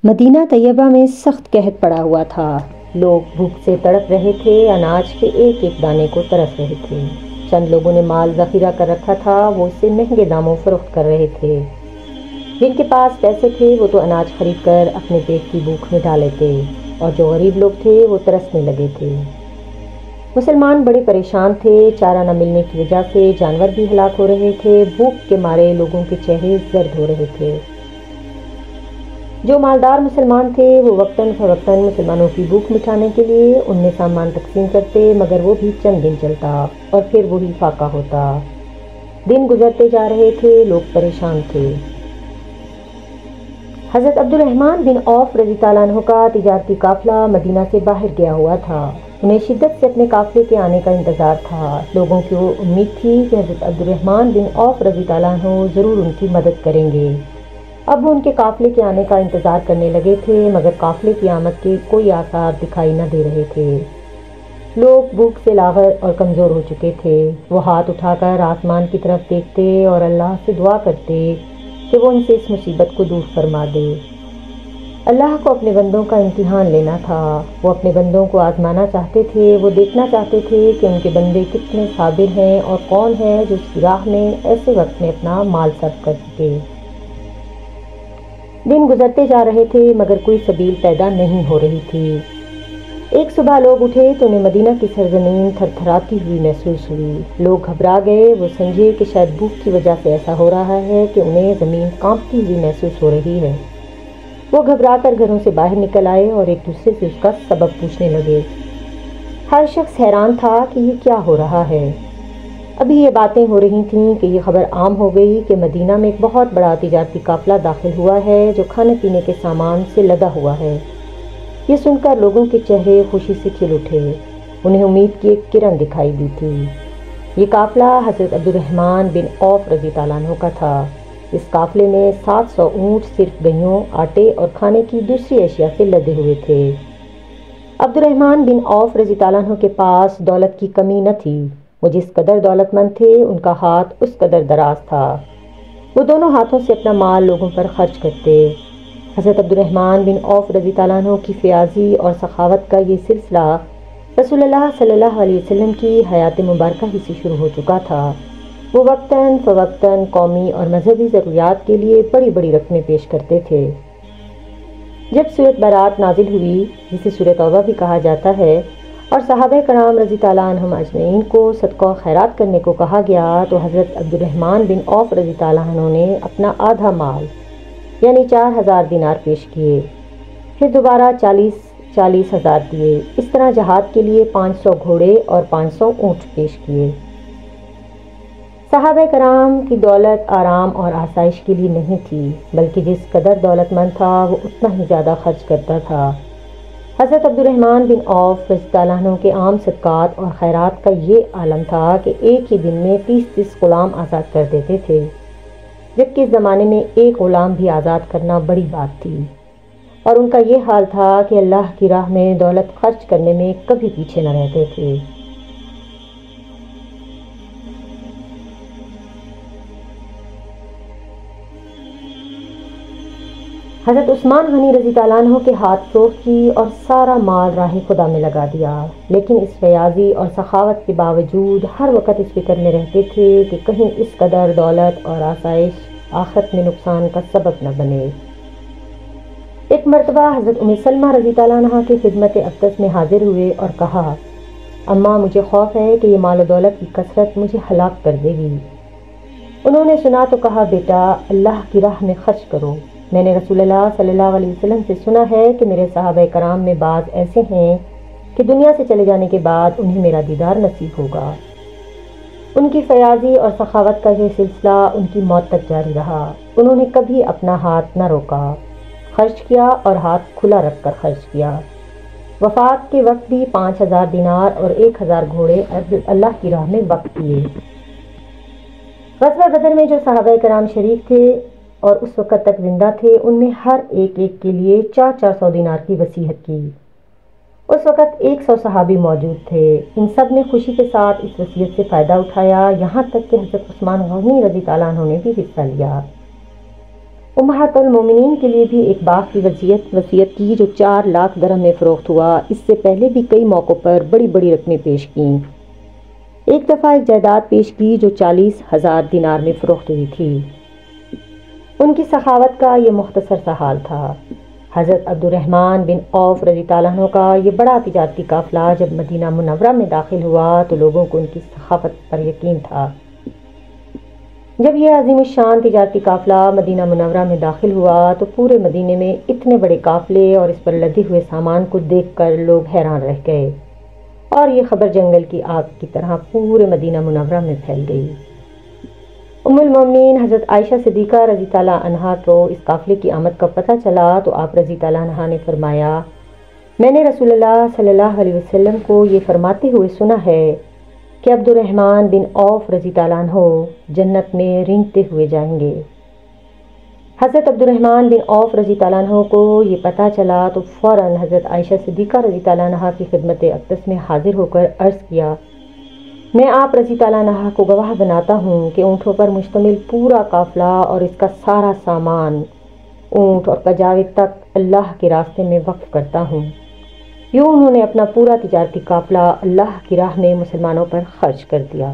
مدینہ طیبہ میں سخت قحط پڑا ہوا تھا۔ لوگ بھوک سے تڑپ رہے تھے، اناج کے ایک ایک دانے کو ترس رہے تھے۔ چند لوگوں نے مال ذخیرہ کر رکھا تھا، وہ اسے مہنگے داموں فروخت کر رہے تھے۔ جن کے پاس پیسے تھے وہ تو اناج خرید کر اپنے پیٹ کی بھوک مٹا لیتے، اور جو غریب لوگ تھے وہ ترسنے لگے تھے۔ مسلمان بڑے پریشان تھے، چارہ نہ ملنے کی وجہ سے جانور بھی ہلاک ہو رہے تھے، بھوک کے مارے لوگوں کے چہرے زرد ہو رہے تھے۔ جو مالدار مسلمان تھے وہ وقتاً فوقتاً مسلمانوں کی بھوک مٹانے کے لیے ان میں سامان تقسیم کرتے، مگر وہ بھی چند دن چلتا اور پھر وہی فاقہ ہوتا۔ دن گزرتے جا رہے تھے، لوگ پریشان تھے۔ حضرت عبد الرحمن بن عوف رضی اللہ عنہ کا تجارتی قافلہ مدینہ سے باہر گیا ہوا تھا۔ انہیں شدت سے اپنے قافلے کے آنے کا انتظار تھا۔ لوگوں کی وہ امید تھی کہ حضرت عبد الرحمن بن عوف رضی اللہ عنہ ضرور ان کی مدد کریں گے۔ اب وہ ان کے قافلے کے آنے کا انتظار کرنے لگے تھے، مگر قافلے کی آمد کے کوئی آثار دکھائی نہ دے رہے تھے۔ لوگ بھوک سے لاغر اور کمزور ہو چکے تھے۔ وہ ہاتھ اٹھا کر آسمان کی طرف دیکھتے اور اللہ سے دعا کرتے کہ وہ ان سے اس مصیبت کو دور فرما دے۔ اللہ کو اپنے بندوں کا امتحان لینا تھا۔ وہ اپنے بندوں کو آزمانا چاہتے تھے، وہ دیکھنا چاہتے تھے کہ ان کے بندے کتنے صابر ہیں اور کون ہے جو اس کی راہ میں ایسے وقت میں اپنا مال صرف کر سکے۔ دن گزرتے جا رہے تھے مگر کوئی سبیل پیدا نہیں ہو رہی تھی۔ ایک صبح لوگ اٹھے تو انہیں مدینہ کی سرزمین تھر تھراتی ہوئی محسوس ہوئی۔ لوگ گھبرا گئے، وہ سمجھے کہ شاید بھوک کی وجہ سے ایسا ہو رہا ہے کہ انہیں زمین کانپتی ہوئی محسوس ہو رہی ہے۔ وہ گھبرا کر گھروں سے باہر نکل آئے اور ایک دوسرے سے اس کا سبب پوچھنے لگے۔ ہر شخص حیران تھا کہ یہ کیا ہو رہا ہے۔ ابھی یہ باتیں ہو رہی تھیں کہ یہ خبر عام ہو گئی کہ مدینہ میں ایک بہت بڑا تجارتی قافلہ داخل ہوا ہے جو کھانے پینے کے سامان سے لدا ہوا ہے۔ یہ سن کر لوگوں کے چہرے خوشی سے کھل اٹھے۔ انہیں امید کی ایک کرن دکھائی دی تھی۔ یہ قافلہ حضرت عبد الرحمن بن عوف رضی اللہ عنہ کا تھا۔ اس قافلے میں 700 اونٹ صرف گیہوں، آٹے اور کھانے کی دوسری اشیاء سے لدے ہوئے تھے۔ عبد الرحمن بن عوف رضی اللہ عنہ کے پاس دولت کی کمی نہ تھی۔ وہ جس قدر دولت مند تھے ان کا ہاتھ اس قدر دراز تھا۔ وہ دونوں ہاتھوں سے اپنا مال لوگوں پر خرچ کرتے۔ حضرت عبد الرحمن بن عوف رضی اللہ عنہ کی فیاضی اور سخاوت کا یہ سلسلہ رسول اللہ صلی اللہ علیہ وسلم کی حیات مبارکہ ہی سے شروع ہو چکا تھا۔ وہ وقتاً فوقتاً قومی اور مذہبی ضروریات کے لیے بڑی بڑی رقمیں پیش کرتے تھے۔ جب سورۃ برات نازل ہوئی، جسے سورۃ توبہ بھی کہا جاتا ہے، اور صحابہ کرام رضی اللہ عنہم اجمعین کو صدقہ و خیرات کرنے کو کہا گیا تو حضرت عبد الرحمن بن عوف رضی اللہ عنہ نے اپنا آدھا مال یعنی 4000 دینار پیش کیے، پھر دوبارہ 40,000 دیے۔ اس طرح جہاد کے لیے 500 گھوڑے اور 500 اونٹ پیش کیے۔ صحابہ کرام کی دولت آرام اور آسائش کے لیے نہیں تھی، بلکہ جس قدر دولت مند تھا وہ اتنا ہی زیادہ خرچ کرتا تھا۔ حضرت عبد الرحمن بن عوف رضی اللہ عنہ کے عام صدقات اور خیرات کا یہ عالم تھا کہ ایک ہی دن میں 30 غلام آزاد کر دیتے تھے، جبکہ اس زمانے میں ایک غلام بھی آزاد کرنا بڑی بات تھی۔ اور ان کا یہ حال تھا کہ اللہ کی راہ میں دولت خرچ کرنے میں کبھی پیچھے نہ رہتے تھے۔ حضرت عثمان غنی رضی اللہ عنہ کے ہاتھ فروخت کی اور سارا مال راہ خدا میں لگا دیا، لیکن اس فیاضی اور سخاوت کے باوجود ہر وقت اس فکر میں رہتے تھے کہ کہیں اس قدر دولت اور آسائش آخرت میں نقصان کا سبب نہ بنے۔ ایک مرتبہ حضرت ام سلمہ رضی اللہ عنہ کی خدمت اقدس میں حاضر ہوئے اور کہا، اماں مجھے خوف ہے کہ یہ مال و دولت کی کثرت مجھے ہلاک کر دے گی۔ انہوں نے سنا تو کہا، بیٹا اللہ کی راہ میں خرچ کرو۔ میں نے رسول اللہ صلی اللہ علیہ وسلم سے سنا ہے کہ میرے صحابہ کرام میں بعض ایسے ہیں کہ دنیا سے چلے جانے کے بعد انہیں میرا دیدار نصیب ہوگا۔ ان کی فیاضی اور سخاوت کا یہ سلسلہ ان کی موت تک جاری رہا۔ انہوں نے کبھی اپنا ہاتھ نہ روکا، خرچ کیا اور ہاتھ کھلا رکھ کر خرچ کیا۔ وفات کے وقت بھی 5000 دینار اور 1000 گھوڑے اللہ کی راہ میں وقف کیے۔ غزوہ بدر میں جو صحابہ کرام شریک تھے اور اس وقت تک زندہ تھے، ان میں ہر ایک کے لیے 400 دینار کی وصیت کی۔ اس وقت 100 صحابی موجود تھے۔ ان سب نے خوشی کے ساتھ اس وصیت سے فائدہ اٹھایا، یہاں تک کہ حضرت عثمان غنی رضی اللہ عنہ نے بھی حصہ لیا۔ امہات المومنین کے لیے بھی ایک باغ کی وصیت کی جو 4 لاکھ درہم میں فروخت ہوا۔ اس سے پہلے بھی کئی موقعوں پر بڑی بڑی رقمیں پیش کیں۔ ایک دفعہ ایک جائیداد پیش کی جو 40,000 دینار میں فروخت ہوئی تھی۔ ان کی سخاوت کا یہ مختصر سا حال تھا۔ حضرت عبد الرحمن بن عوف رضی اللہ عنہ کا یہ بڑا تجارتی قافلہ جب مدینہ منورہ میں داخل ہوا تو لوگوں کو ان کی سخاوت پر یقین تھا۔ جب یہ عظیم الشان تجارتی قافلہ مدینہ منورہ میں داخل ہوا تو پورے مدینے میں اتنے بڑے قافلے اور اس پر لدے ہوئے سامان کو دیکھ کر لوگ حیران رہ گئے، اور یہ خبر جنگل کی آگ کی طرح پورے مدینہ منورہ میں پھیل گئی۔ ام المومنین حضرت عائشہ صدیقہ رضی اللہ عنہا کو اس قافلے کی آمد کا پتہ چلا تو آپ رضی اللہ عنہا نے فرمایا، میں نے رسول اللہ صلی اللہ علیہ وسلم کو یہ فرماتے ہوئے سنا ہے کہ عبد الرحمن بن عوف رضی اللہ عنہ جنت میں رینگتے ہوئے جائیں گے۔ حضرت عبد الرحمن بن عوف رضی اللہ عنہ کو یہ پتہ چلا تو فوراً حضرت عائشہ صدیقہ رضی اللہ عنہا کی خدمت اقدس میں حاضر ہو کر عرض کیا، میں آپ رضی اللہ عنہا کو گواہ بناتا ہوں کہ اونٹوں پر مشتمل پورا قافلہ اور اس کا سارا سامان اونٹ اور کجاوے تک اللہ کے راستے میں وقف کرتا ہوں۔ یوں انہوں نے اپنا پورا تجارتی قافلہ اللہ کی راہ میں مسلمانوں پر خرچ کر دیا۔